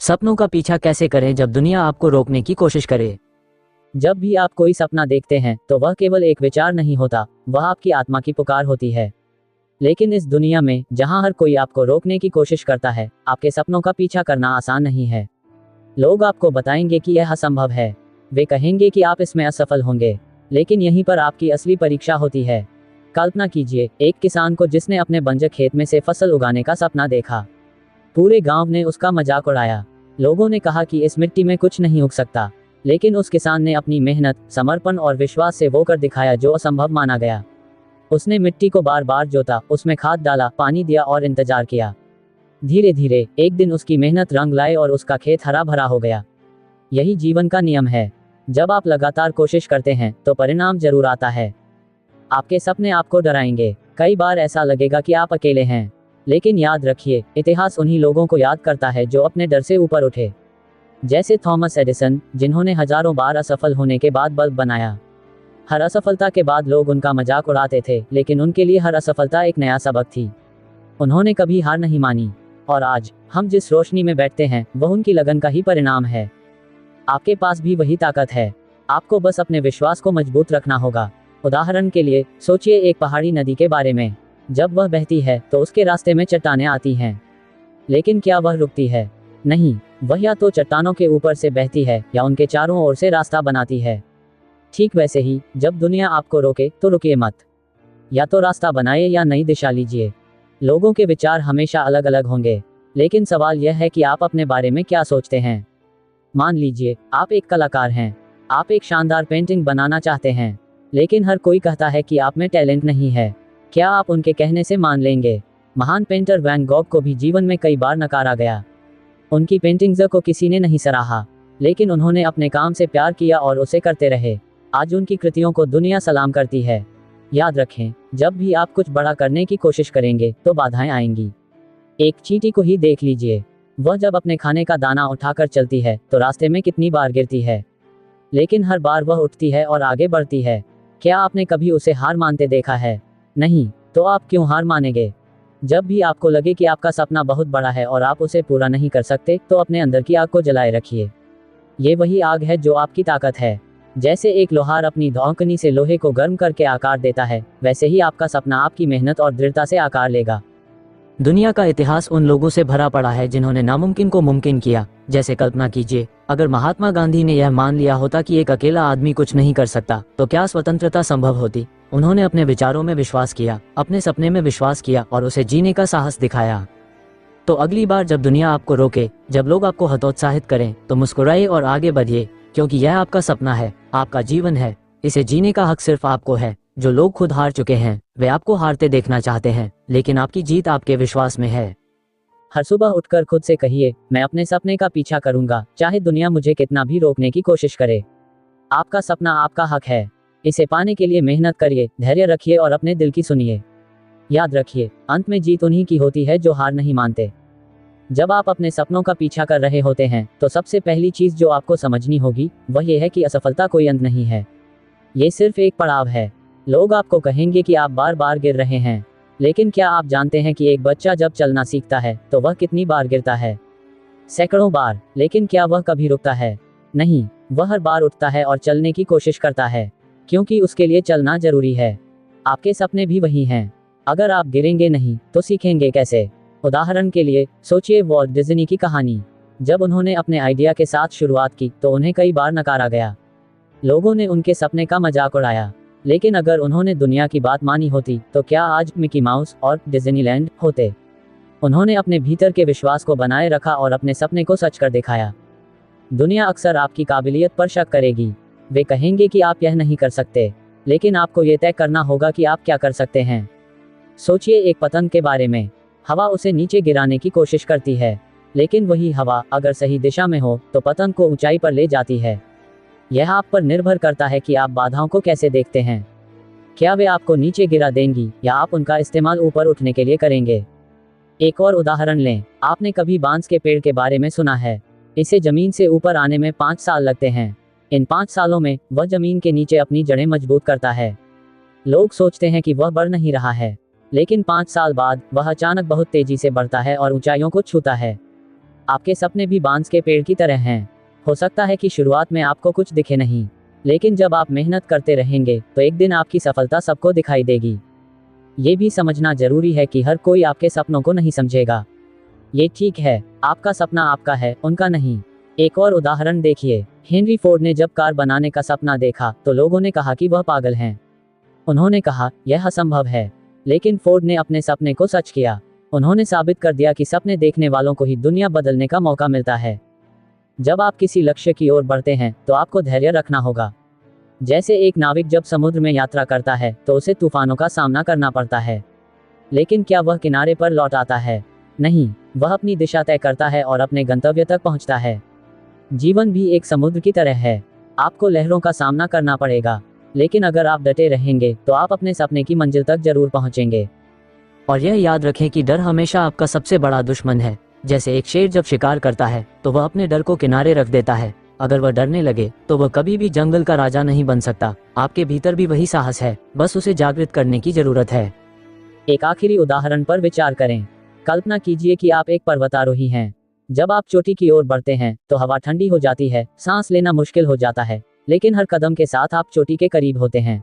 सपनों का पीछा कैसे करें जब दुनिया आपको रोकने की कोशिश करे। जब भी आप कोई सपना देखते हैं तो वह केवल एक विचार नहीं होता, वह आपकी आत्मा की पुकार होती है। लेकिन इस दुनिया में जहां हर कोई आपको रोकने की कोशिश करता है, आपके सपनों का पीछा करना आसान नहीं है। लोग आपको बताएंगे कि यह असंभव है, वे कहेंगे कि आप इसमें असफल होंगे, लेकिन यहीं पर आपकी असली परीक्षा होती है। कल्पना कीजिए एक किसान को जिसने अपने बंजर खेत में से फसल उगाने का सपना देखा। पूरे गांव ने उसका मजाक उड़ाया। लोगों ने कहा कि इस मिट्टी में कुछ नहीं उग सकता, लेकिन उस किसान ने अपनी मेहनत, समर्पण और विश्वास से वो कर दिखाया जो असंभव माना गया। उसने मिट्टी को बार बार जोता, उसमें खाद डाला, पानी दिया और इंतजार किया। धीरे धीरे एक दिन उसकी मेहनत रंग लाए और उसका खेत हरा भरा हो गया। यही जीवन का नियम है। जब आप लगातार कोशिश करते हैं तो परिणाम जरूर आता है। आपके सपने आपको डराएंगे, कई बार ऐसा लगेगा कि आप अकेले हैं, लेकिन याद रखिए, इतिहास उन्हीं लोगों को याद करता है जो अपने डर से ऊपर उठे। जैसे थॉमस एडिसन, जिन्होंने हजारों बार असफल होने के बाद बल्ब बनाया। हर असफलता के बाद लोग उनका मजाक उड़ाते थे, लेकिन उनके लिए हर असफलता एक नया सबक थी। उन्होंने कभी हार नहीं मानी, और आज हम जिस रोशनी में बैठते हैं वह उनकी लगन का ही परिणाम है। आपके पास भी वही ताकत है, आपको बस अपने विश्वास को मजबूत रखना होगा। उदाहरण के लिए सोचिए एक पहाड़ी नदी के बारे में। जब वह बहती है तो उसके रास्ते में चट्टानें आती हैं, लेकिन क्या वह रुकती है? नहीं, वह या तो चट्टानों के ऊपर से बहती है या उनके चारों ओर से रास्ता बनाती है। ठीक वैसे ही जब दुनिया आपको रोके तो रुकिए मत, या तो रास्ता बनाए या नई दिशा लीजिए। लोगों के विचार हमेशा अलग अलग होंगे, लेकिन सवाल यह है कि आप अपने बारे में क्या सोचते हैं। मान लीजिए आप एक कलाकार हैं, आप एक शानदार पेंटिंग बनाना चाहते हैं, लेकिन हर कोई कहता है कि आप में टैलेंट नहीं है। क्या आप उनके कहने से मान लेंगे? महान पेंटर वैन गॉग को भी जीवन में कई बार नकारा गया। उनकी पेंटिंग्स को किसी ने नहीं सराहा, लेकिन उन्होंने अपने काम से प्यार किया और उसे करते रहे। आज उनकी कृतियों को दुनिया सलाम करती है। याद रखें, जब भी आप कुछ बड़ा करने की कोशिश करेंगे तो बाधाएं आएंगी। एक चींटी को ही देख लीजिए, वह जब अपने खाने का दाना उठाकर चलती है तो रास्ते में कितनी बार गिरती है, लेकिन हर बार वह उठती है और आगे बढ़ती है। क्या आपने कभी उसे हार मानते देखा है? नहीं, तो आप क्यों हार मानेंगे? जब भी आपको लगे कि आपका सपना बहुत बड़ा है और आप उसे पूरा नहीं कर सकते, तो अपने अंदर की आग को जलाए रखिए। ये वही आग है जो आपकी ताकत है। जैसे एक लोहार अपनी धौंकनी से लोहे को गर्म करके आकार देता है, वैसे ही आपका सपना आपकी मेहनत और दृढ़ता से आकार लेगा। दुनिया का इतिहास उन लोगों से भरा पड़ा है जिन्होंने नामुमकिन को मुमकिन किया। जैसे कल्पना कीजिए, अगर महात्मा गांधी ने यह मान लिया होता कि एक अकेला आदमी कुछ नहीं कर सकता, तो क्या स्वतंत्रता संभव होती? उन्होंने अपने विचारों में विश्वास किया, अपने सपने में विश्वास किया और उसे जीने का साहस दिखाया। तो अगली बार जब दुनिया आपको रोके, जब लोग आपको हतोत्साहित करें, तो मुस्कुराइए और आगे बढ़िए, क्योंकि यह आपका सपना है, आपका जीवन है। इसे जीने का हक सिर्फ आपको है। जो लोग खुद हार चुके हैं, वे आपको हारते देखना चाहते हैं, लेकिन आपकी जीत आपके विश्वास में है। हर सुबह उठकर खुद से कहिए, मैं अपने सपने का पीछा करूंगा, चाहे दुनिया मुझे कितना भी रोकने की कोशिश करे। आपका सपना आपका हक है। इसे पाने के लिए मेहनत करिए, धैर्य रखिए और अपने दिल की सुनिए। याद रखिए, अंत में जीत उन्हीं की होती है जो हार नहीं मानते। जब आप अपने सपनों का पीछा कर रहे होते हैं, तो सबसे पहली चीज जो आपको समझनी होगी वह यह है कि असफलता कोई अंत नहीं है, ये सिर्फ एक पड़ाव है। लोग आपको कहेंगे कि आप बार बार गिर रहे हैं, लेकिन क्या आप जानते हैं कि एक बच्चा जब चलना सीखता है तो वह कितनी बार गिरता है? सैकड़ों बार। लेकिन क्या वह कभी रुकता है? नहीं, वह हर बार उठता है और चलने की कोशिश करता है, क्योंकि उसके लिए चलना जरूरी है। आपके सपने भी वही हैं। अगर आप गिरेंगे नहीं तो सीखेंगे कैसे? उदाहरण के लिए सोचिए वॉल्ट डिज्नी की कहानी। जब उन्होंने अपने आइडिया के साथ शुरुआत की तो उन्हें कई बार नकारा गया। लोगों ने उनके सपने का मजाक उड़ाया, लेकिन अगर उन्होंने दुनिया की बात मानी होती तो क्या आज मिकी माउस और डिज्नीलैंड होते? उन्होंने अपने भीतर के विश्वास को बनाए रखा और अपने सपने को सच कर दिखाया। दुनिया अक्सर आपकी काबिलियत पर शक करेगी। वे कहेंगे कि आप यह नहीं कर सकते, लेकिन आपको यह तय करना होगा कि आप क्या कर सकते हैं। सोचिए एक पतंग के बारे में। हवा उसे नीचे गिराने की कोशिश करती है, लेकिन वही हवा अगर सही दिशा में हो तो पतंग को ऊंचाई पर ले जाती है। यह आप पर निर्भर करता है कि आप बाधाओं को कैसे देखते हैं। क्या वे आपको नीचे गिरा देंगी या आप उनका इस्तेमाल ऊपर उठने के लिए करेंगे? एक और उदाहरण लें। आपने कभी बांस के पेड़ के बारे में सुना है? इसे जमीन से ऊपर आने में 5 साल लगते हैं। इन 5 सालों में वह जमीन के नीचे अपनी जड़ें मजबूत करता है। लोग सोचते हैं कि वह बढ़ नहीं रहा है, लेकिन 5 साल बाद वह अचानक बहुत तेजी से बढ़ता है और ऊंचाइयों को छूता है। आपके सपने भी बांस के पेड़ की तरह हैं। हो सकता है कि शुरुआत में आपको कुछ दिखे नहीं, लेकिन जब आप मेहनत करते रहेंगे तो एक दिन आपकी सफलता सबको दिखाई देगी। ये भी समझना जरूरी है कि हर कोई आपके सपनों को नहीं समझेगा। ये ठीक है, आपका सपना आपका है, उनका नहीं। एक और उदाहरण देखिए। हेनरी फोर्ड ने जब कार बनाने का सपना देखा तो लोगों ने कहा कि वह पागल हैं। उन्होंने कहा यह असंभव है, लेकिन फोर्ड ने अपने सपने को सच किया। उन्होंने साबित कर दिया कि सपने देखने वालों को ही दुनिया बदलने का मौका मिलता है। जब आप किसी लक्ष्य की ओर बढ़ते हैं तो आपको धैर्य रखना होगा। जैसे एक नाविक जब समुद्र में यात्रा करता है तो उसे तूफानों का सामना करना पड़ता है, लेकिन क्या वह किनारे पर लौट आता है? नहीं, वह अपनी दिशा तय करता है और अपने गंतव्य तक पहुंचता है। जीवन भी एक समुद्र की तरह है। आपको लहरों का सामना करना पड़ेगा, लेकिन अगर आप डटे रहेंगे तो आप अपने सपने की मंजिल तक जरूर पहुंचेंगे। और यह याद रखें कि डर हमेशा आपका सबसे बड़ा दुश्मन है। जैसे एक शेर जब शिकार करता है तो वह अपने डर को किनारे रख देता है। अगर वह डरने लगे तो वह कभी भी जंगल का राजा नहीं बन सकता। आपके भीतर भी वही साहस है, बस उसे जागृत करने की जरूरत है। एक आखिरी उदाहरण पर विचार करें। कल्पना कीजिए कि आप एक पर्वतारोही हैं। जब आप चोटी की ओर बढ़ते हैं तो हवा ठंडी हो जाती है, सांस लेना मुश्किल हो जाता है, लेकिन हर कदम के साथ आप चोटी के करीब होते हैं।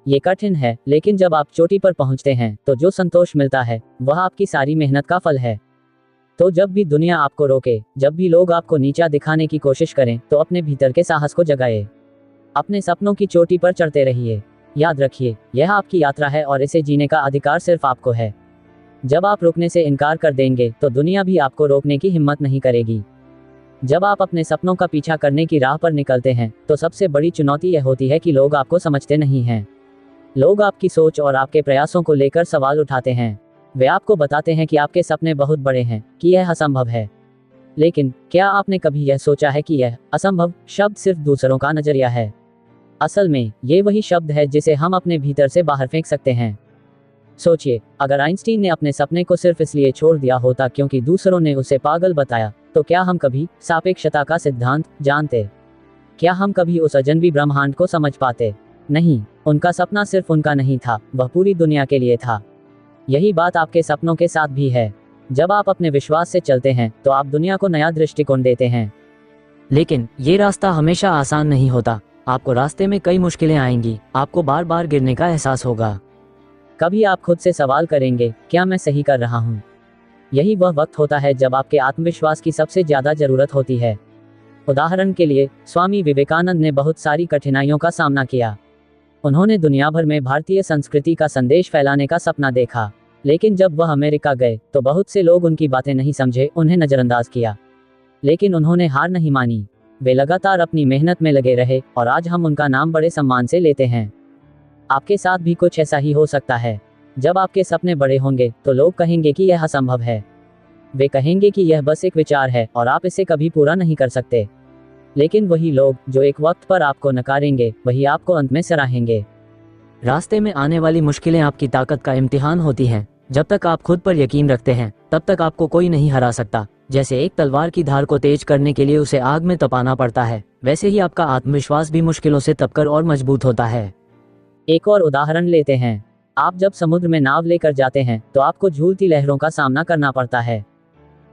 ये कठिन है, लेकिन जब आप चोटी पर पहुंचते हैं तो जो संतोष मिलता है वह आपकी सारी मेहनत का फल है। तो जब भी दुनिया आपको रोके, जब भी लोग आपको नीचा दिखाने की कोशिश करें, तो अपने भीतर के साहस को जगाए। अपने सपनों की चोटी पर चढ़ते रहिए। याद रखिए, यह आपकी यात्रा है और इसे जीने का अधिकार सिर्फ आपको है। जब आप रुकने से इनकार कर देंगे तो दुनिया भी आपको रोकने की हिम्मत नहीं करेगी। जब आप अपने सपनों का पीछा करने की राह पर निकलते हैं तो सबसे बड़ी चुनौती यह होती है कि लोग आपको समझते नहीं हैं। लोग आपकी सोच और आपके प्रयासों को लेकर सवाल उठाते हैं। वे आपको बताते हैं कि आपके सपने बहुत बड़े हैं, कि यह असंभव है। लेकिन क्या आपने कभी यह सोचा है कि यह असंभव शब्द सिर्फ दूसरों का नजरिया है? असल में ये वही शब्द है जिसे हम अपने भीतर से बाहर फेंक सकते हैं। सोचिए, अगर आइंस्टीन ने अपने सपने को सिर्फ इसलिए छोड़ दिया होता क्योंकि दूसरों ने उसे पागल बताया, तो क्या हम कभी सापेक्षता का सिद्धांत जानते? क्या हम कभी उस अजनबी ब्रह्मांड को समझ पाते? नहीं, उनका सपना सिर्फ उनका नहीं था, वह पूरी दुनिया के लिए था। यही बात आपके सपनों के साथ भी है। जब आप अपने विश्वास से चलते हैं तो आप दुनिया को नया दृष्टिकोण देते हैं। लेकिन ये रास्ता हमेशा आसान नहीं होता। आपको रास्ते में कई मुश्किलें आएंगी, आपको बार बार गिरने का एहसास होगा। कभी आप खुद से सवाल करेंगे, क्या मैं सही कर रहा हूँ? यही वह वक्त होता है जब आपके आत्मविश्वास की सबसे ज्यादा जरूरत होती है। उदाहरण के लिए, स्वामी विवेकानंद ने बहुत सारी कठिनाइयों का सामना किया। उन्होंने दुनिया भर में भारतीय संस्कृति का संदेश फैलाने का सपना देखा, लेकिन जब वह अमेरिका गए तो बहुत से लोग उनकी बातें नहीं समझे, उन्हें नजरअंदाज किया। लेकिन उन्होंने हार नहीं मानी। वे लगातार अपनी मेहनत में लगे रहे और आज हम उनका नाम बड़े सम्मान से लेते हैं। आपके साथ भी कुछ ऐसा ही हो सकता है। जब आपके सपने बड़े होंगे तो लोग कहेंगे कि यह असंभव है। वे कहेंगे कि यह बस एक विचार है और आप इसे कभी पूरा नहीं कर सकते। लेकिन वही लोग जो एक वक्त पर आपको नकारेंगे, वही आपको अंत में सराहेंगे। रास्ते में आने वाली मुश्किलें आपकी ताकत का इम्तिहान होती हैं। जब तक आप खुद पर यकीन रखते हैं तब तक आपको कोई नहीं हरा सकता। जैसे एक तलवार की धार को तेज करने के लिए उसे आग में तपाना पड़ता है, वैसे ही आपका आत्मविश्वास भी मुश्किलों से तपकर और मजबूत होता है। एक और उदाहरण लेते हैं। आप जब समुद्र में नाव लेकर जाते हैं तो आपको झूलती लहरों का सामना करना पड़ता है।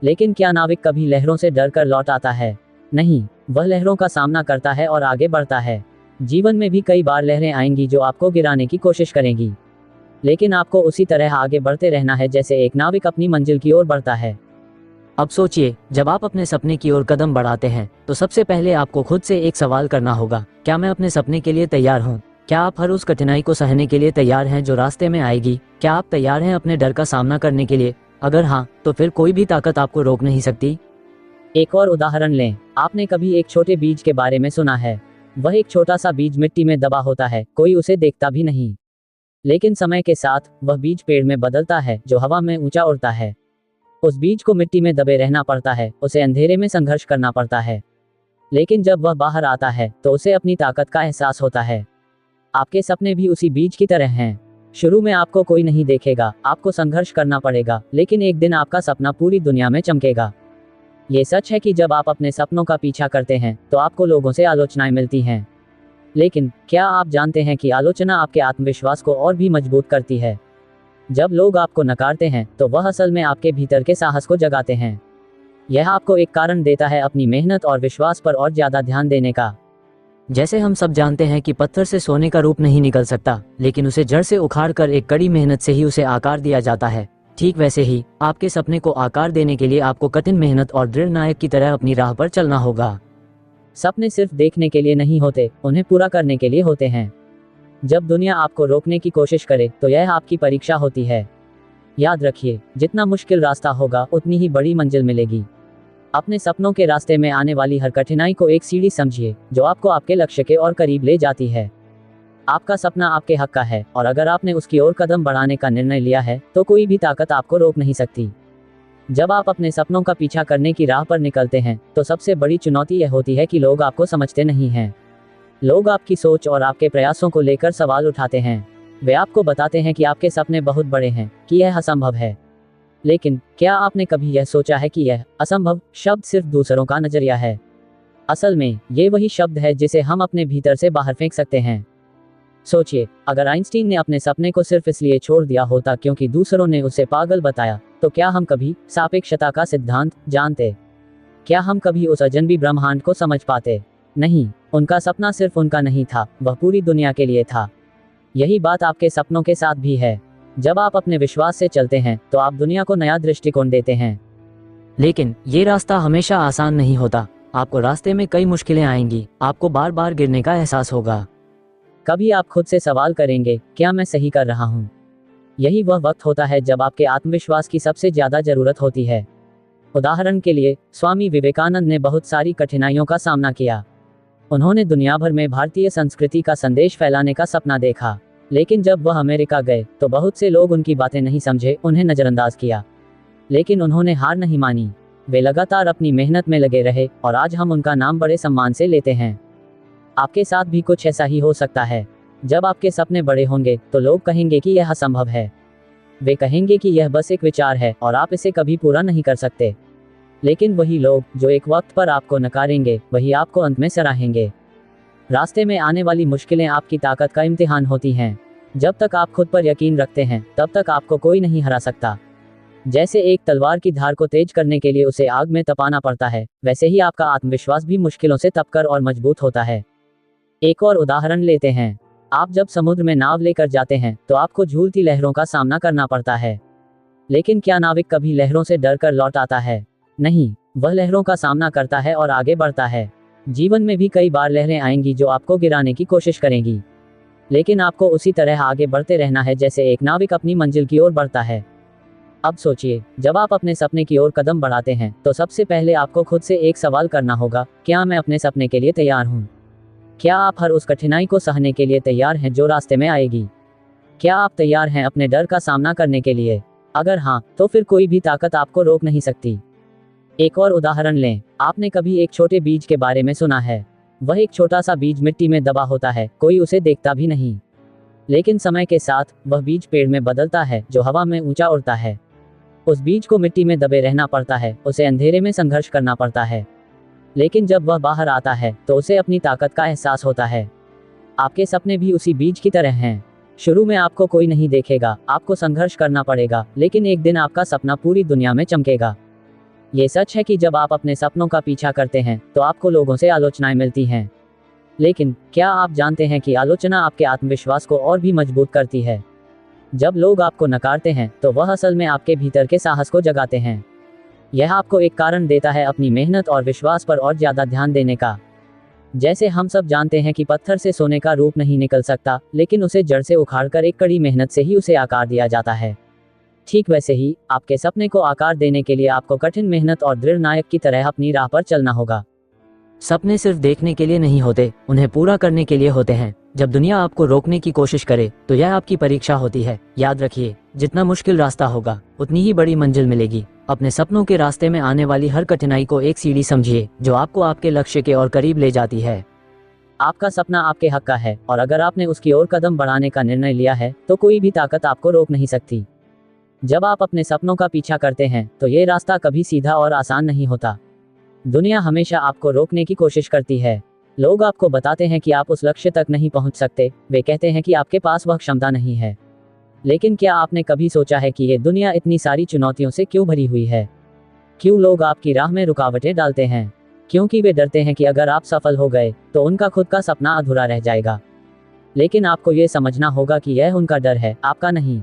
लेकिन क्या नाविक कभी लहरों से डर कर लौट आता है? नहीं, वह लहरों का सामना करता है और आगे बढ़ता है। जीवन में भी कई बार लहरें आएंगी जो आपको गिराने की कोशिश करेंगी, लेकिन आपको उसी तरह आगे बढ़ते रहना है जैसे एक नाविक अपनी मंजिल की ओर बढ़ता है। अब सोचिए, जब आप अपने सपने की ओर कदम बढ़ाते हैं तो सबसे पहले आपको खुद से एक सवाल करना होगा, क्या मैं अपने सपने के लिए तैयार हूँ? क्या आप हर उस कठिनाई को सहने के लिए तैयार हैं जो रास्ते में आएगी? क्या आप तैयार हैं अपने डर का सामना करने के लिए? अगर हाँ, तो फिर कोई भी ताकत आपको रोक नहीं सकती। एक और उदाहरण लें। आपने कभी एक छोटे बीज के बारे में सुना है? वह एक छोटा सा बीज मिट्टी में दबा होता है, कोई उसे देखता भी नहीं। लेकिन समय के साथ वह बीज पेड़ में बदलता है जो हवा में ऊंचा उड़ता है। उस बीज को मिट्टी में दबे रहना पड़ता है, उसे अंधेरे में संघर्ष करना पड़ता है। लेकिन जब वह बाहर आता है तो उसे अपनी ताकत का एहसास होता है। आपके सपने भी उसी बीज की तरह हैं। शुरू में आपको कोई नहीं देखेगा, आपको संघर्ष करना पड़ेगा, लेकिन एक दिन आपका सपना पूरी दुनिया में चमकेगा। ये सच है कि जब आप अपने सपनों का पीछा करते हैं तो आपको लोगों से आलोचनाएं मिलती हैं। लेकिन क्या आप जानते हैं कि आलोचना आपके आत्मविश्वास को और भी मजबूत करती है? जब लोग आपको नकारते हैं तो वह असल में आपके भीतर के साहस को जगाते हैं। यह आपको एक कारण देता है अपनी मेहनत और विश्वास पर और ज्यादा ध्यान देने का। जैसे हम सब जानते हैं कि पत्थर से सोने का रूप नहीं निकल सकता, लेकिन उसे जड़ से उखाड़ कर एक कड़ी मेहनत से ही उसे आकार दिया जाता है। ठीक वैसे ही आपके सपने को आकार देने के लिए आपको कठिन मेहनत और दृढ़ नायक की तरह अपनी राह पर चलना होगा। सपने सिर्फ देखने के लिए नहीं होते, उन्हें पूरा करने के लिए होते हैं। जब दुनिया आपको रोकने की कोशिश करे तो यह आपकी परीक्षा होती है। याद रखिए, जितना मुश्किल रास्ता होगा उतनी ही बड़ी मंजिल मिलेगी। अपने सपनों के रास्ते में आने वाली हर कठिनाई को एक सीढ़ी समझिए जो आपको आपके लक्ष्य के और करीब ले जाती है। आपका सपना आपके हक का है और अगर आपने उसकी ओर कदम बढ़ाने का निर्णय लिया है तो कोई भी ताकत आपको रोक नहीं सकती। जब आप अपने सपनों का पीछा करने की राह पर निकलते हैं तो सबसे बड़ी चुनौती यह होती है कि लोग आपको समझते नहीं हैं। लोग आपकी सोच और आपके प्रयासों को लेकर सवाल उठाते हैं। वे आपको बताते हैं कि आपके सपने बहुत बड़े हैं, कि यह असंभव है। लेकिन क्या आपने कभी यह सोचा है कि यह असंभव शब्द सिर्फ दूसरों का नजरिया है? असल में ये वही शब्द है जिसे हम अपने भीतर से बाहर फेंक सकते हैं। सोचिए, अगर आइंस्टीन ने अपने सपने को सिर्फ इसलिए छोड़ दिया होता क्योंकि दूसरों ने उसे पागल बताया, तो क्या हम कभी सापेक्षता का सिद्धांत जानते? क्या हम कभी उस अजनबी ब्रह्मांड को समझ पाते? नहीं, उनका सपना सिर्फ उनका नहीं था, वह पूरी दुनिया के लिए था। यही बात आपके सपनों के साथ भी है। जब आप अपने विश्वास से चलते हैं तो आप दुनिया को नया दृष्टिकोण देते हैं। लेकिन ये रास्ता हमेशा आसान नहीं होता। आपको रास्ते में कई मुश्किलें आएंगी, आपको बार बार गिरने का एहसास होगा। कभी आप खुद से सवाल करेंगे, क्या मैं सही कर रहा हूँ? यही वह वक्त होता है जब आपके आत्मविश्वास की सबसे ज्यादा जरूरत होती है। उदाहरण के लिए, स्वामी विवेकानंद ने बहुत सारी कठिनाइयों का सामना किया। उन्होंने दुनिया भर में भारतीय संस्कृति का संदेश फैलाने का सपना देखा, लेकिन जब वह अमेरिका गए तो बहुत से लोग उनकी बातें नहीं समझे, उन्हें नजरअंदाज किया। लेकिन उन्होंने हार नहीं मानी। वे लगातार अपनी मेहनत में लगे रहे और आज हम उनका नाम बड़े सम्मान से लेते हैं। आपके साथ भी कुछ ऐसा ही हो सकता है। जब आपके सपने बड़े होंगे तो लोग कहेंगे कि यह असंभव है। वे कहेंगे कि यह बस एक विचार है और आप इसे कभी पूरा नहीं कर सकते। लेकिन वही लोग जो एक वक्त पर आपको नकारेंगे, वही आपको अंत में सराहेंगे। रास्ते में आने वाली मुश्किलें आपकी ताकत का इम्तिहान होती हैं। जब तक आप खुद पर यकीन रखते हैं तब तक आपको कोई नहीं हरा सकता। जैसे एक तलवार की धार को तेज करने के लिए उसे आग में तपाना पड़ता है, वैसे ही आपका आत्मविश्वास भी मुश्किलों से तपकर और मजबूत होता है। एक और उदाहरण लेते हैं। आप जब समुद्र में नाव लेकर जाते हैं तो आपको झूलती लहरों का सामना करना पड़ता है। लेकिन क्या नाविक कभी लहरों से डर कर लौट आता है? नहीं, वह लहरों का सामना करता है और आगे बढ़ता है। जीवन में भी कई बार लहरें आएंगी जो आपको गिराने की कोशिश करेंगी, लेकिन आपको उसी तरह आगे बढ़ते रहना है जैसे एक नाविक अपनी मंजिल की ओर बढ़ता है। अब सोचिए, जब आप अपने सपने की ओर कदम बढ़ाते हैं तो सबसे पहले आपको खुद से एक सवाल करना होगा, क्या मैं अपने सपने के लिए तैयार हूँ? क्या आप हर उस कठिनाई को सहने के लिए तैयार हैं जो रास्ते में आएगी? क्या आप तैयार हैं अपने डर का सामना करने के लिए? अगर हाँ, तो फिर कोई भी ताकत आपको रोक नहीं सकती। एक और उदाहरण लें। आपने कभी एक छोटे बीज के बारे में सुना है? वह एक छोटा सा बीज मिट्टी में दबा होता है, कोई उसे देखता भी नहीं। लेकिन समय के साथ वह बीज पेड़ में बदलता है जो हवा में ऊंचा उड़ता है। उस बीज को मिट्टी में दबे रहना पड़ता है, उसे अंधेरे में संघर्ष करना पड़ता है। लेकिन जब वह बाहर आता है तो उसे अपनी ताकत का एहसास होता है। आपके सपने भी उसी बीज की तरह हैं। शुरू में आपको कोई नहीं देखेगा, आपको संघर्ष करना पड़ेगा, लेकिन एक दिन आपका सपना पूरी दुनिया में चमकेगा। ये सच है कि जब आप अपने सपनों का पीछा करते हैं तो आपको लोगों से आलोचनाएं मिलती हैं। लेकिन क्या आप जानते हैं कि आलोचना आपके आत्मविश्वास को और भी मजबूत करती है? जब लोग आपको नकारते हैं तो वह असल में आपके भीतर के साहस को जगाते हैं। यह आपको एक कारण देता है अपनी मेहनत और विश्वास पर और ज्यादा ध्यान देने का। जैसे हम सब जानते हैं कि पत्थर से सोने का रूप नहीं निकल सकता, लेकिन उसे जड़ से उखाड़कर एक कड़ी मेहनत से ही उसे आकार दिया जाता है। ठीक वैसे ही आपके सपने को आकार देने के लिए आपको कठिन मेहनत और दृढ़ नायक की तरह अपनी राह पर चलना होगा। सपने सिर्फ देखने के लिए नहीं होते, उन्हें पूरा करने के लिए होते हैं। जब दुनिया आपको रोकने की कोशिश करे तो यह आपकी परीक्षा होती है। याद रखिए, जितना मुश्किल रास्ता होगा उतनी ही बड़ी मंजिल मिलेगी। अपने सपनों के रास्ते में आने वाली हर कठिनाई को एक सीढ़ी समझिए जो आपको आपके लक्ष्य के और करीब ले जाती है। आपका सपना आपके हक का है और अगर आपने उसकी ओर कदम बढ़ाने का निर्णय लिया है तो कोई भी ताकत आपको रोक नहीं सकती। जब आप अपने सपनों का पीछा करते हैं तो ये रास्ता कभी सीधा और आसान नहीं होता। दुनिया हमेशा आपको रोकने की कोशिश करती है। लोग आपको बताते हैं कि आप उस लक्ष्य तक नहीं पहुंच सकते, वे कहते हैं कि आपके पास वह क्षमता नहीं है। लेकिन क्या आपने कभी सोचा है कि ये दुनिया इतनी सारी चुनौतियों से क्यों भरी हुई है? क्यों लोग आपकी राह में रुकावटें डालते हैं? क्योंकि वे डरते हैं कि अगर आप सफल हो गए तो उनका खुद का सपना अधूरा रह जाएगा। लेकिन आपको ये समझना होगा कि यह उनका डर है, आपका नहीं।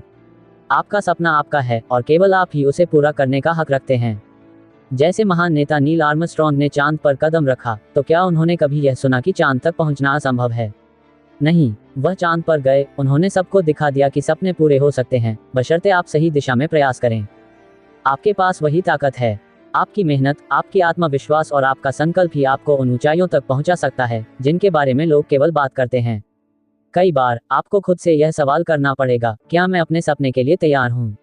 आपका सपना आपका है और केवल आप ही उसे पूरा करने का हक रखते हैं। जैसे महान नेता नील आर्मस्ट्रॉन्ग ने चांद पर कदम रखा, तो क्या उन्होंने कभी यह सुना कि चांद तक पहुंचना असंभव है? नहीं, वह चांद पर गए, उन्होंने सबको दिखा दिया कि सपने पूरे हो सकते हैं, बशर्ते आप सही दिशा में प्रयास करें। आपके पास वही ताकत है। आपकी मेहनत, आपकी आत्मविश्वास और आपका संकल्प ही आपको उन ऊंचाइयों तक पहुंचा सकता है जिनके बारे में लोग केवल बात करते हैं। कई बार आपको खुद से यह सवाल करना पड़ेगा, क्या मैं अपने सपने के लिए तैयार हूँ?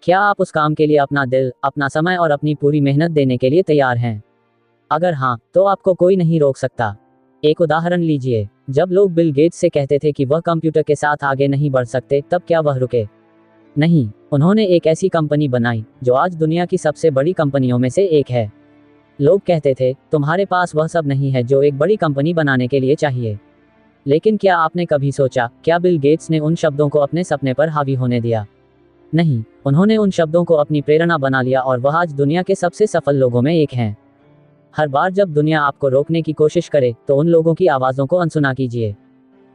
क्या आप उस काम के लिए अपना दिल, अपना समय और अपनी पूरी मेहनत देने के लिए तैयार हैं? अगर हाँ, तो आपको कोई नहीं रोक सकता। एक उदाहरण लीजिए, जब लोग बिल गेट्स से कहते थे कि वह कंप्यूटर के साथ आगे नहीं बढ़ सकते, तब क्या वह रुके? नहीं, उन्होंने एक ऐसी कंपनी बनाई जो आज दुनिया की सबसे बड़ी कंपनियों में से एक है। लोग कहते थे, तुम्हारे पास वह सब नहीं है जो एक बड़ी कंपनी बनाने के लिए चाहिए। लेकिन क्या आपने कभी सोचा, क्या बिल गेट्स ने उन शब्दों को अपने सपने पर हावी होने दिया? नहीं, उन्होंने उन शब्दों को अपनी प्रेरणा बना लिया और वह आज दुनिया के सबसे सफल लोगों में एक हैं। हर बार जब दुनिया आपको रोकने की कोशिश करे, तो उन लोगों की आवाज़ों को अनसुना कीजिए।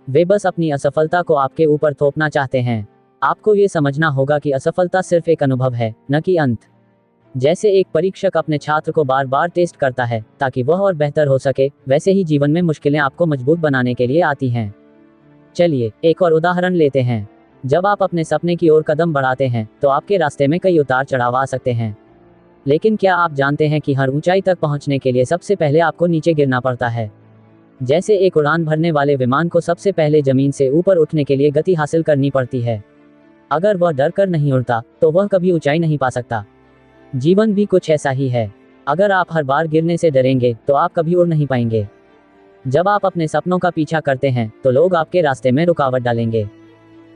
वे बस अपनी असफलता को आपके ऊपर थोपना चाहते हैं। आपको ये समझना होगा कि असफलता सिर्फ एक अनुभव है, न कि अंत। जैसे एक परीक्षक अपने छात्र को बार बार टेस्ट करता है ताकि वह और बेहतर हो सके, वैसे ही जीवन में मुश्किलें आपको मजबूत बनाने के लिए आती हैं। चलिए एक और उदाहरण लेते हैं। जब आप अपने सपने की ओर कदम बढ़ाते हैं तो आपके रास्ते में कई उतार चढ़ाव आ सकते हैं। लेकिन क्या आप जानते हैं कि हर ऊंचाई तक पहुंचने के लिए सबसे पहले आपको नीचे गिरना पड़ता है? जैसे एक उड़ान भरने वाले विमान को सबसे पहले जमीन से ऊपर उठने के लिए गति हासिल करनी पड़ती है। अगर वह डर कर नहीं उड़ता, तो वह कभी ऊंचाई नहीं पा सकता। जीवन भी कुछ ऐसा ही है। अगर आप हर बार गिरने से डरेंगे, तो आप कभी उड़ नहीं पाएंगे। जब आप अपने सपनों का पीछा करते हैं, तो लोग आपके रास्ते में रुकावट डालेंगे।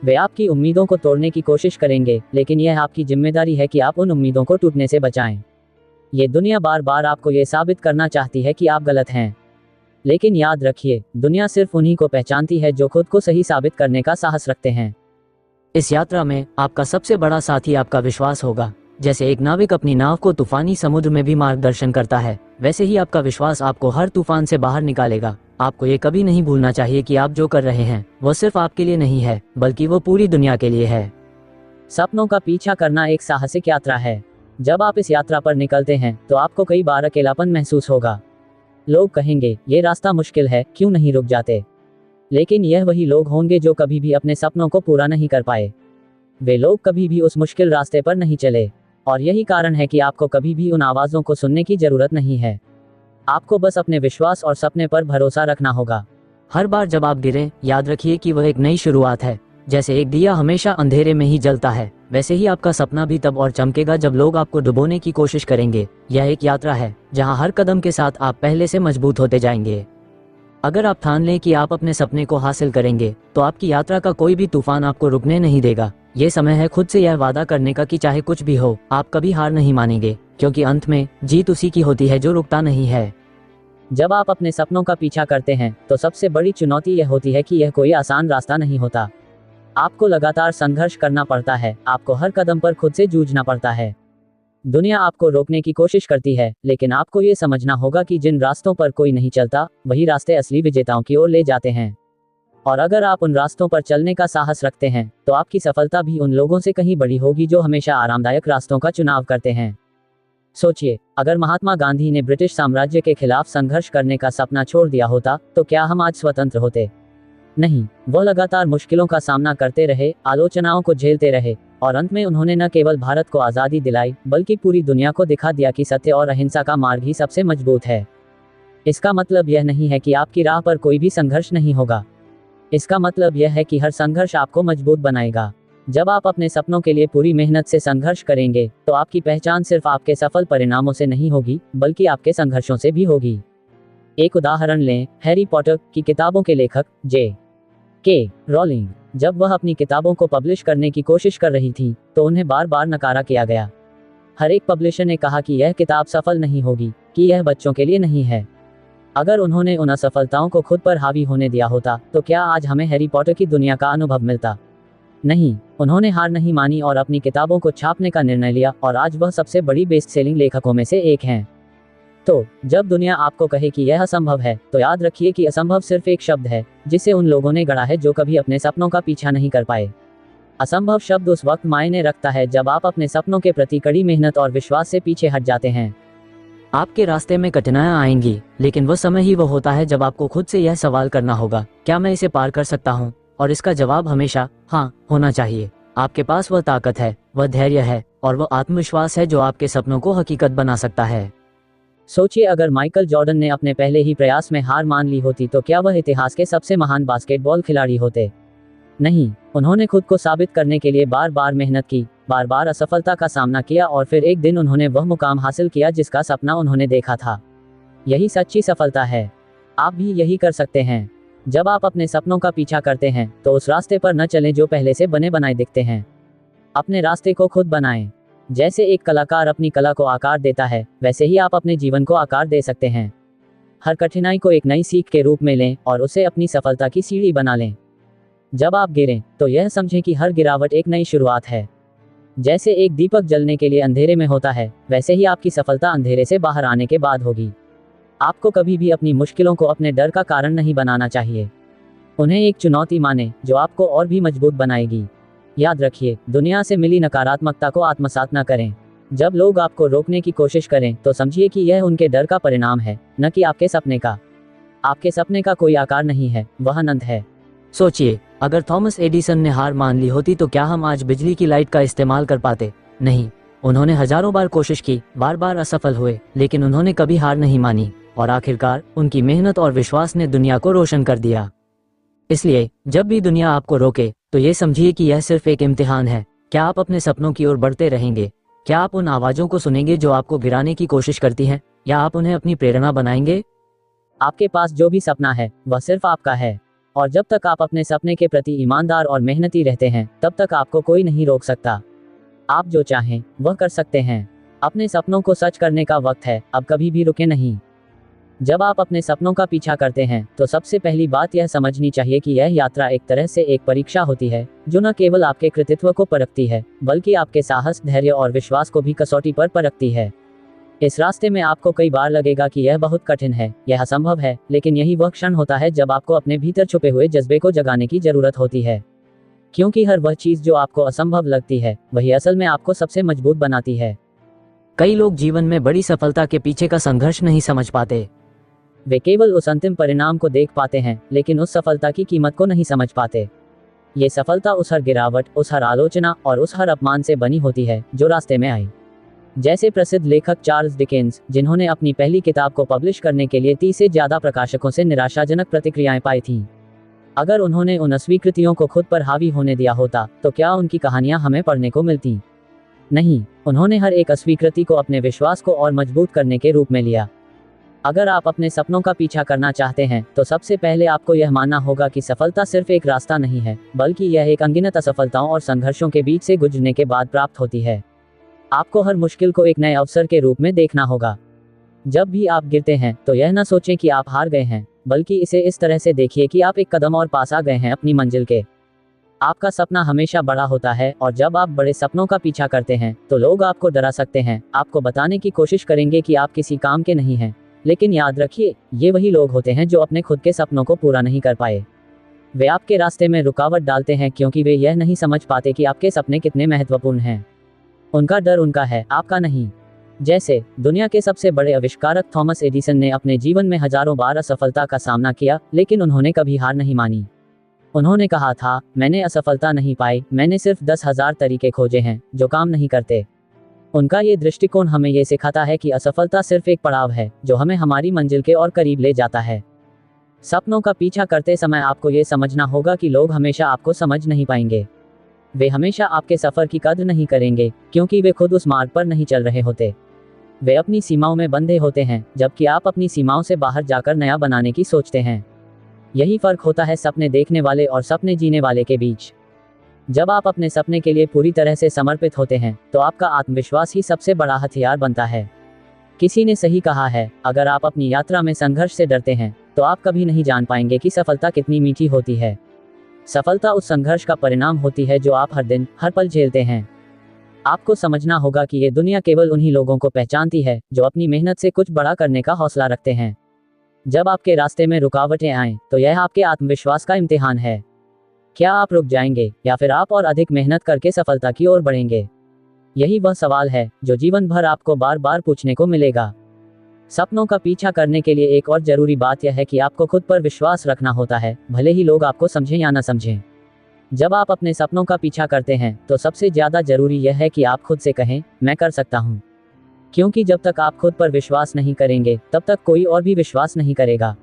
वे आपकी उम्मीदों को तोड़ने की कोशिश करेंगे, लेकिन यह आपकी जिम्मेदारी है कि आप उन उम्मीदों को टूटने से बचाएं। ये दुनिया बार बार आपको ये साबित करना चाहती है कि आप गलत हैं। लेकिन याद रखिए, दुनिया सिर्फ उन्हीं को पहचानती है जो खुद को सही साबित करने का साहस रखते हैं। इस यात्रा में आपका सबसे बड़ा साथी आपका विश्वास होगा। जैसे एक नाविक अपनी नाव को तूफानी समुद्र में भी मार्गदर्शन करता है, वैसे ही आपका विश्वास आपको हर तूफान से बाहर निकालेगा। आपको ये कभी नहीं भूलना चाहिए कि आप जो कर रहे हैं वो सिर्फ आपके लिए नहीं है, बल्कि वो पूरी दुनिया के लिए है। सपनों का पीछा करना एक साहसिक यात्रा है। जब आप इस यात्रा पर निकलते हैं, तो आपको कई बार अकेलापन महसूस होगा। लोग कहेंगे, ये रास्ता मुश्किल है, क्यों नहीं रुक जाते? लेकिन यह वही लोग होंगे जो कभी भी अपने सपनों को पूरा नहीं कर पाए। वे लोग कभी भी उस मुश्किल रास्ते पर नहीं चले। और यही कारण है कि आपको कभी भी उन आवाज़ों को सुनने की जरूरत नहीं है। आपको बस अपने विश्वास और सपने पर भरोसा रखना होगा। हर बार जब आप गिरें, याद रखिए कि वह एक नई शुरुआत है। जैसे एक दिया हमेशा अंधेरे में ही जलता है, वैसे ही आपका सपना भी तब और चमकेगा जब लोग आपको डुबोने की कोशिश करेंगे। यह एक यात्रा है जहां हर कदम के साथ आप पहले से मजबूत होते जाएंगे। अगर आप ठान लें कि आप अपने सपने को हासिल करेंगे, तो आपकी यात्रा का कोई भी तूफान आपको रुकने नहीं देगा। ये समय है खुद से यह वादा करने का कि चाहे कुछ भी हो, आप कभी हार नहीं मानेंगे, क्योंकि अंत में जीत उसी की होती है जो रुकता नहीं है। जब आप अपने सपनों का पीछा करते हैं, तो सबसे बड़ी चुनौती यह होती है कि यह कोई आसान रास्ता नहीं होता। आपको लगातार संघर्ष करना पड़ता है, आपको हर कदम पर खुद से जूझना पड़ता है। दुनिया आपको रोकने की कोशिश करती है, लेकिन आपको ये समझना होगा कि जिन रास्तों पर कोई नहीं चलता, वही रास्ते असली विजेताओं की ओर ले जाते हैं। और अगर आप उन रास्तों पर चलने का साहस रखते हैं, तो आपकी सफलता भी उन लोगों से कहीं बड़ी होगी जो हमेशा आरामदायक रास्तों का चुनाव करते हैं। सोचिए, अगर महात्मा गांधी ने ब्रिटिश साम्राज्य के खिलाफ संघर्ष करने का सपना छोड़ दिया होता, तो क्या हम आज स्वतंत्र होते? नहीं, वह लगातार मुश्किलों का सामना करते रहे, आलोचनाओं को झेलते रहे, और अंत में उन्होंने न केवल भारत को आज़ादी दिलाई, बल्कि पूरी दुनिया को दिखा दिया कि सत्य और अहिंसा का मार्ग ही सबसे मजबूत है। इसका मतलब यह नहीं है कि आपकी राह पर कोई भी संघर्ष नहीं होगा। इसका मतलब यह है कि हर संघर्ष आपको मजबूत बनाएगा। जब आप अपने सपनों के लिए पूरी मेहनत से संघर्ष करेंगे, तो आपकी पहचान सिर्फ आपके सफल परिणामों से नहीं होगी, बल्कि आपके संघर्षों से भी होगी। एक उदाहरण लें, हैरी पॉटर की किताबों के लेखक J.K. रॉलिंग। जब वह अपनी किताबों को पब्लिश करने की कोशिश कर रही थी, तो उन्हें बार बार नकारा किया गया। हर एक पब्लिशर ने कहा कि यह किताब सफल नहीं होगी, कि यह बच्चों के लिए नहीं है। अगर उन्होंने उन असफलताओं को खुद पर हावी होने दिया होता, तो क्या आज हमें हैरी पॉटर की दुनिया का अनुभव मिलता? नहीं, उन्होंने हार नहीं मानी और अपनी किताबों को छापने का निर्णय लिया और आज वह सबसे बड़ी बेस्ट सेलिंग लेखकों में से एक हैं। तो जब दुनिया आपको कहे कि यह असंभव है, तो याद रखिए कि असंभव सिर्फ एक शब्द है जिसे उन लोगों ने गढ़ा है जो कभी अपने सपनों का पीछा नहीं कर पाए। असंभव शब्द उस वक्त मायने रखता है जब आप अपने सपनों के प्रति कड़ी मेहनत और विश्वास से पीछे हट जाते हैं। आपके रास्ते में कठिनाइयां आएंगी, लेकिन वह समय ही वो होता है जब आपको खुद से यह सवाल करना होगा, क्या मैं इसे पार कर सकता हूँ? और इसका जवाब हमेशा हाँ होना चाहिए। आपके पास वह ताकत है, वह धैर्य है और वह आत्मविश्वास है जो आपके सपनों को हकीकत बना सकता है। सोचिए, अगर माइकल जॉर्डन ने अपने पहले ही प्रयास में हार मान ली होती तो क्या वह इतिहास के सबसे महान बास्केटबॉल खिलाड़ी होते? नहीं, उन्होंने खुद को साबित करने के लिए बार बार मेहनत की, बार बार असफलता का सामना किया और फिर एक दिन उन्होंने वह मुकाम हासिल किया जिसका सपना उन्होंने देखा था। यही सच्ची सफलता है। आप भी यही कर सकते हैं। जब आप अपने सपनों का पीछा करते हैं तो उस रास्ते पर न चलें जो पहले से बने बनाए दिखते हैं। अपने रास्ते को खुद बनाएं। जैसे एक कलाकार अपनी कला को आकार देता है, वैसे ही आप अपने जीवन को आकार दे सकते हैं। हर कठिनाई को एक नई सीख के रूप में लें और उसे अपनी सफलता की सीढ़ी बना लें। जब आप गिरें तो यह समझें कि हर गिरावट एक नई शुरुआत है। जैसे एक दीपक जलने के लिए अंधेरे में होता है, वैसे ही आपकी सफलता अंधेरे से बाहर आने के बाद होगी। आपको कभी भी अपनी मुश्किलों को अपने डर का कारण नहीं बनाना चाहिए। उन्हें एक चुनौती माने जो आपको और भी मजबूत बनाएगी। याद रखिए, दुनिया से मिली नकारात्मकता को आत्मसात न करें। जब लोग आपको रोकने की कोशिश करें तो समझिए कि यह उनके डर का परिणाम है, न कि आपके सपने का। आपके सपने का कोई आकार नहीं है, वह अनंत है। सोचिए, अगर थॉमस एडिसन ने हार मान ली होती तो क्या हम आज बिजली की लाइट का इस्तेमाल कर पाते? नहीं। उन्होंने हजारों बार कोशिश की, बार बार असफल हुए, लेकिन उन्होंने कभी हार नहीं मानी और आखिरकार उनकी मेहनत और विश्वास ने दुनिया को रोशन कर दिया। इसलिए जब भी दुनिया आपको रोके तो ये समझिए कि यह सिर्फ एक इम्तिहान है। क्या आप अपने सपनों की ओर बढ़ते रहेंगे? क्या आप उन आवाज़ों को सुनेंगे जो आपको गिराने की कोशिश करती हैं, या आप उन्हें अपनी प्रेरणा बनाएंगे? आपके पास जो भी सपना है वह सिर्फ आपका है, और जब तक आप अपने सपने के प्रति ईमानदार और मेहनती रहते हैं तब तक आपको कोई नहीं रोक सकता। आप जो चाहें वह कर सकते हैं। अपने सपनों को सच करने का वक्त है, अब कभी भी रुके नहीं। जब आप अपने सपनों का पीछा करते हैं तो सबसे पहली बात यह समझनी चाहिए कि यह यात्रा एक तरह से एक परीक्षा होती है जो न केवल आपके कृतित्व को परखती है, बल्कि आपके साहस, धैर्य और विश्वास को भी कसौटी पर परखती है। इस रास्ते में आपको कई बार लगेगा कि यह बहुत कठिन है, यह असंभव है, लेकिन यही वह क्षण होता है जब आपको अपने भीतर छुपे हुए जज्बे को जगाने की जरूरत होती है। क्योंकि हर वह चीज जो आपको असंभव लगती है वही असल में आपको सबसे मजबूत बनाती है। कई लोग जीवन में बड़ी सफलता के पीछे का संघर्ष नहीं समझ पाते। वे केवल उस अंतिम परिणाम को देख पाते हैं, लेकिन उस सफलता की कीमत को नहीं समझ पाते। ये सफलता उस हर गिरावट, उस हर आलोचना और उस हर अपमान से बनी होती है जो रास्ते में आई। जैसे प्रसिद्ध लेखक चार्ल्स डिकेंस, जिन्होंने अपनी पहली किताब को पब्लिश करने के लिए 30 से ज्यादा प्रकाशकों से निराशाजनक प्रतिक्रियाएं पाई थीं। अगर उन्होंने उन अस्वीकृतियों को खुद पर हावी होने दिया होता तो क्या उनकी कहानियां हमें पढ़ने को मिलती? नहीं, उन्होंने हर एक अस्वीकृति को अपने विश्वास को और मजबूत करने के रूप में लिया। अगर आप अपने सपनों का पीछा करना चाहते हैं तो सबसे पहले आपको यह मानना होगा कि सफलता सिर्फ एक रास्ता नहीं है, बल्कि यह एक अनगिनत असफलताओं और संघर्षों के बीच से गुजरने के बाद प्राप्त होती है। आपको हर मुश्किल को एक नए अवसर के रूप में देखना होगा। जब भी आप गिरते हैं तो यह न सोचें कि आप हार गए हैं, बल्कि इसे इस तरह से देखिए कि आप एक कदम और पास आ गए हैं अपनी मंजिल के। आपका सपना हमेशा बड़ा होता है, और जब आप बड़े सपनों का पीछा करते हैं तो लोग आपको डरा सकते हैं, आपको बताने की कोशिश करेंगे कि आप किसी काम के नहीं हैं। लेकिन याद रखिए, ये वही लोग होते हैं जो अपने खुद के सपनों को पूरा नहीं कर पाए। वे आपके रास्ते में रुकावट डालते हैं क्योंकि वे यह नहीं समझ पाते कि आपके सपने कितने महत्वपूर्ण हैं। उनका डर उनका है, आपका नहीं। जैसे दुनिया के सबसे बड़े आविष्कारक थॉमस एडिसन ने अपने जीवन में हजारों बार असफलता का सामना किया, लेकिन उन्होंने कभी हार नहीं मानी। उन्होंने कहा था, मैंने असफलता नहीं पाई, मैंने सिर्फ 10,000 तरीके खोजे हैं जो काम नहीं करते। उनका ये दृष्टिकोण हमें ये सिखाता है कि असफलता सिर्फ एक पड़ाव है जो हमें हमारी मंजिल के और करीब ले जाता है। सपनों का पीछा करते समय आपको ये समझना होगा कि लोग हमेशा आपको समझ नहीं पाएंगे। वे हमेशा आपके सफर की कद्र नहीं करेंगे क्योंकि वे खुद उस मार्ग पर नहीं चल रहे होते। वे अपनी सीमाओं में बंधे होते हैं, जबकि आप अपनी सीमाओं से बाहर जाकर नया बनाने की सोचते हैं। यही फर्क होता है सपने देखने वाले और सपने जीने वाले के बीच। जब आप अपने सपने के लिए पूरी तरह से समर्पित होते हैं तो आपका आत्मविश्वास ही सबसे बड़ा हथियार बनता है। किसी ने सही कहा है, अगर आप अपनी यात्रा में संघर्ष से डरते हैं तो आप कभी नहीं जान पाएंगे कि सफलता कितनी मीठी होती है। सफलता उस संघर्ष का परिणाम होती है जो आप हर दिन हर पल झेलते हैं। आपको समझना होगा कि ये दुनिया केवल उन्हीं लोगों को पहचानती है जो अपनी मेहनत से कुछ बड़ा करने का हौसला रखते हैं। जब आपके रास्ते में रुकावटें आएं, तो यह आपके आत्मविश्वास का इम्तिहान है। क्या आप रुक जाएंगे या फिर आप और अधिक मेहनत करके सफलता की ओर बढ़ेंगे? यही वह सवाल है जो जीवन भर आपको बार बार पूछने को मिलेगा। सपनों का पीछा करने के लिए एक और जरूरी बात यह है कि आपको खुद पर विश्वास रखना होता है, भले ही लोग आपको समझें या न समझें। जब आप अपने सपनों का पीछा करते हैं तो सबसे ज्यादा जरूरी यह है कि आप खुद से कहें, मैं कर सकता हूँ। क्योंकि जब तक आप खुद पर विश्वास नहीं करेंगे तब तक कोई और भी विश्वास नहीं करेगा।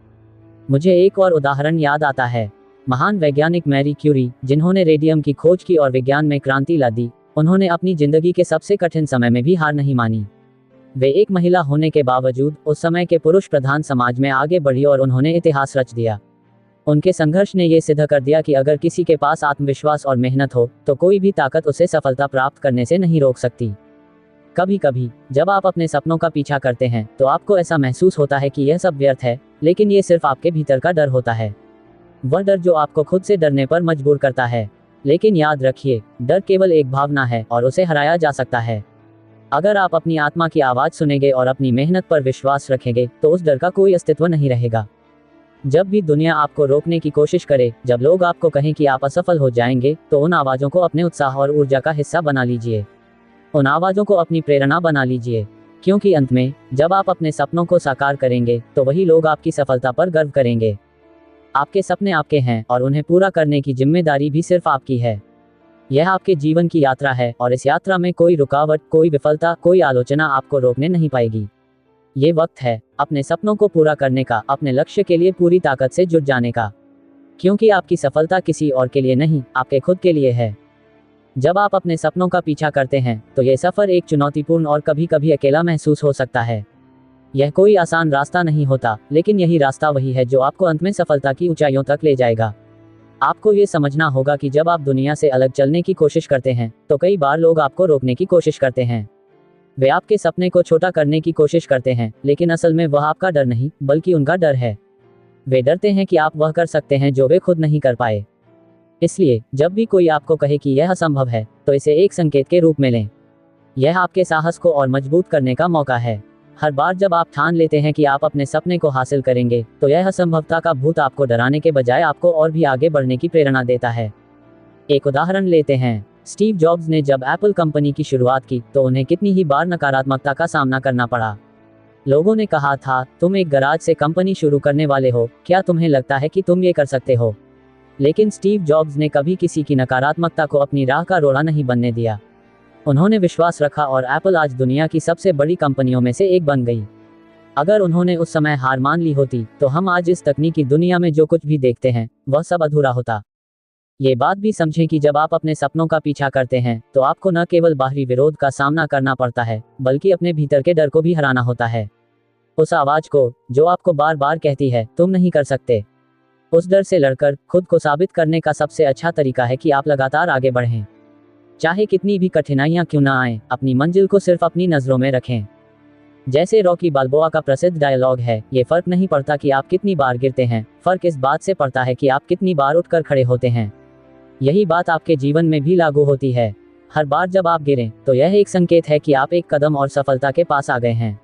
मुझे एक और उदाहरण याद आता है। महान वैज्ञानिक मैरी क्यूरी, जिन्होंने रेडियम की खोज की और विज्ञान में क्रांति ला दी, उन्होंने अपनी जिंदगी के सबसे कठिन समय में भी हार नहीं मानी। वे एक महिला होने के बावजूद उस समय के पुरुष प्रधान समाज में आगे बढ़ी और उन्होंने इतिहास रच दिया। उनके संघर्ष ने ये सिद्ध कर दिया कि अगर किसी के पास आत्मविश्वास और मेहनत हो तो कोई भी ताकत उसे सफलता प्राप्त करने से नहीं रोक सकती। कभी कभी जब आप अपने सपनों का पीछा करते हैं तो आपको ऐसा महसूस होता है कि यह सब व्यर्थ है, लेकिन ये सिर्फ आपके भीतर का डर होता है। वह डर जो आपको खुद से डरने पर मजबूर करता है। लेकिन याद रखिए, डर केवल एक भावना है और उसे हराया जा सकता है। अगर आप अपनी आत्मा की आवाज सुनेंगे और अपनी मेहनत पर विश्वास रखेंगे तो उस डर का कोई अस्तित्व नहीं रहेगा। जब भी दुनिया आपको रोकने की कोशिश करे, जब लोग आपको कहें कि आप असफल हो जाएंगे, तो उन आवाजों को अपने उत्साह और ऊर्जा का हिस्सा बना लीजिए। उन आवाजों को अपनी प्रेरणा बना लीजिए, क्योंकि अंत में जब आप अपने सपनों को साकार करेंगे तो वही लोग आपकी सफलता पर गर्व करेंगे। आपके सपने आपके हैं और उन्हें पूरा करने की जिम्मेदारी भी सिर्फ आपकी है। यह आपके जीवन की यात्रा है और इस यात्रा में कोई रुकावट, कोई विफलता, कोई आलोचना आपको रोकने नहीं पाएगी। ये वक्त है अपने सपनों को पूरा करने का, अपने लक्ष्य के लिए पूरी ताकत से जुट जाने का, क्योंकि आपकी सफलता किसी और के लिए नहीं, आपके खुद के लिए है। जब आप अपने सपनों का पीछा करते हैं तो यह सफर एक चुनौतीपूर्ण और कभी कभी अकेला महसूस हो सकता है। यह कोई आसान रास्ता नहीं होता, लेकिन यही रास्ता वही है जो आपको अंत में सफलता की ऊंचाइयों तक ले जाएगा। आपको ये समझना होगा कि जब आप दुनिया से अलग चलने की कोशिश करते हैं तो कई बार लोग आपको रोकने की कोशिश करते हैं। वे आपके सपने को छोटा करने की कोशिश करते हैं, लेकिन असल में वह आपका डर नहीं बल्कि उनका डर है। वे डरते हैं कि आप वह कर सकते हैं जो वे खुद नहीं कर पाए। इसलिए जब भी कोई आपको कहे कि यह असंभव है तो इसे एक संकेत के रूप में लें। यह आपके साहस को और मजबूत करने का मौका है। हर बार जब आप ठान लेते हैं कि आप अपने सपने को हासिल करेंगे तो यह असंभवता का भूत आपको डराने के बजाय आपको और भी आगे बढ़ने की प्रेरणा देता है। एक उदाहरण लेते हैं। स्टीव जॉब्स ने जब एप्पल कंपनी की शुरुआत की तो उन्हें कितनी ही बार नकारात्मकता का सामना करना पड़ा। लोगों ने कहा था, तुम एक गराज से कंपनी शुरू करने वाले हो, क्या तुम्हें लगता है कि तुम ये कर सकते हो? लेकिन स्टीव जॉब्स ने कभी किसी की नकारात्मकता को अपनी राह का रोड़ा नहीं बनने दिया। उन्होंने विश्वास रखा और एप्पल आज दुनिया की सबसे बड़ी कंपनियों में से एक बन गई। अगर उन्होंने उस समय हार मान ली होती तो हम आज इस तकनीकी दुनिया में जो कुछ भी देखते हैं वह सब अधूरा होता। ये बात भी समझें कि जब आप अपने सपनों का पीछा करते हैं तो आपको न केवल बाहरी विरोध का सामना करना पड़ता है, बल्कि अपने भीतर के डर को भी हराना होता है। उस आवाज को जो आपको बार बार कहती है तुम नहीं कर सकते। उस डर से लड़कर खुद को साबित करने का सबसे अच्छा तरीका है कि आप लगातार आगे बढ़ें। चाहे कितनी भी कठिनाइयां क्यों ना आएं, अपनी मंजिल को सिर्फ अपनी नजरों में रखें। जैसे रॉकी बाल्बोआ का प्रसिद्ध डायलॉग है, ये फर्क नहीं पड़ता कि आप कितनी बार गिरते हैं, फर्क इस बात से पड़ता है कि आप कितनी बार उठकर खड़े होते हैं। यही बात आपके जीवन में भी लागू होती है। हर बार जब आप गिरें तो यह एक संकेत है कि आप एक कदम और सफलता के पास आ गए हैं।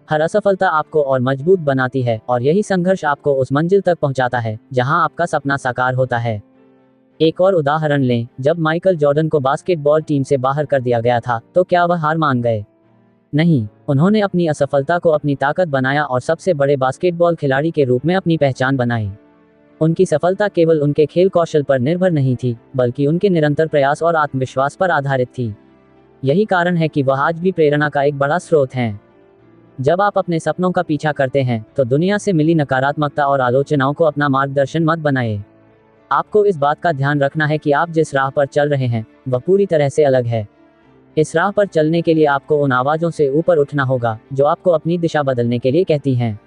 हर असफलता आपको और मजबूत बनाती है और यही संघर्ष आपको उस मंजिल तक पहुंचाता है जहां आपका सपना साकार होता है। एक और उदाहरण लें, जब माइकल जॉर्डन को बास्केटबॉल टीम से बाहर कर दिया गया था तो क्या वह हार मान गए? नहीं, उन्होंने अपनी असफलता को अपनी ताकत बनाया और सबसे बड़े बास्केटबॉल खिलाड़ी के रूप में अपनी पहचान बनाई। उनकी सफलता केवल उनके खेल कौशल पर निर्भर नहीं थी, बल्कि उनके निरंतर प्रयास और आत्मविश्वास पर आधारित थी। यही कारण है कि वह आज भी प्रेरणा का एक बड़ा स्रोत हैं। जब आप अपने सपनों का पीछा करते हैं तो दुनिया से मिली नकारात्मकता और आलोचनाओं को अपना मार्गदर्शन मत बनाएं। आपको इस बात का ध्यान रखना है कि आप जिस राह पर चल रहे हैं वह पूरी तरह से अलग है। इस राह पर चलने के लिए आपको उन आवाज़ों से ऊपर उठना होगा जो आपको अपनी दिशा बदलने के लिए कहती हैं।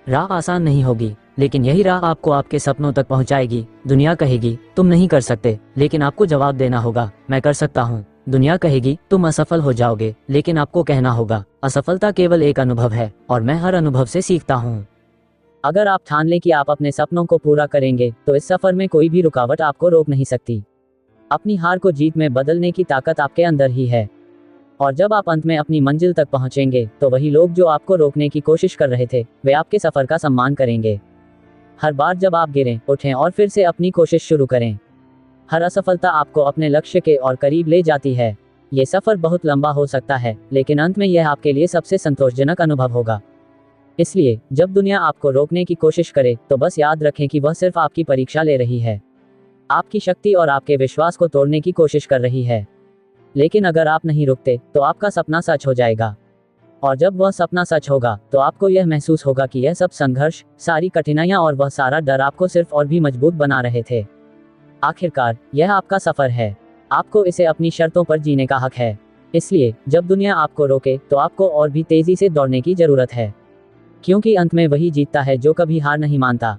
राह आसान नहीं होगी, लेकिन यही राह आपको आपके सपनों तक पहुंचाएगी। दुनिया कहेगी तुम नहीं कर सकते, लेकिन आपको जवाब देना होगा मैं कर सकता हूं। दुनिया कहेगी तुम असफल हो जाओगे, लेकिन आपको कहना होगा असफलता केवल एक अनुभव है और मैं हर अनुभव से सीखता हूं। अगर आप ठान लें कि आप अपने सपनों को पूरा करेंगे, तो इस सफर में कोई भी रुकावट आपको रोक नहीं सकती। अपनी हार को जीत में बदलने की ताकत आपके अंदर ही है। और जब आप अंत में अपनी मंजिल तक पहुंचेंगे, तो वही लोग जो आपको रोकने की कोशिश कर रहे थे, वे आपके सफर का सम्मान करेंगे। हर बार जब आप गिरें, उठें और फिर से अपनी कोशिश शुरू करें। हर असफलता आपको अपने लक्ष्य के और करीब ले जाती है। ये सफर बहुत लंबा हो सकता है, लेकिन अंत में यह आपके लिए सबसे संतोषजनक अनुभव होगा। इसलिए जब दुनिया आपको रोकने की कोशिश करे, तो बस याद रखें कि वह सिर्फ आपकी परीक्षा ले रही है। आपकी शक्ति और आपके विश्वास को तोड़ने की कोशिश कर रही है। लेकिन अगर आप नहीं रुकते, तो आपका सपना सच हो जाएगा। और जब वह सपना सच होगा, तो आपको यह महसूस होगा कि यह सब संघर्ष, सारी कठिनाइयां और वह सारा डर आपको सिर्फ और भी मजबूत बना रहे थे। आखिरकार यह आपका सफर है। आपको इसे अपनी शर्तों पर जीने का हक है। इसलिए जब दुनिया आपको रोके, तो आपको और भी तेजी से दौड़ने की जरूरत है। क्योंकि अंत में वही जीतता है जो कभी हार नहीं मानता।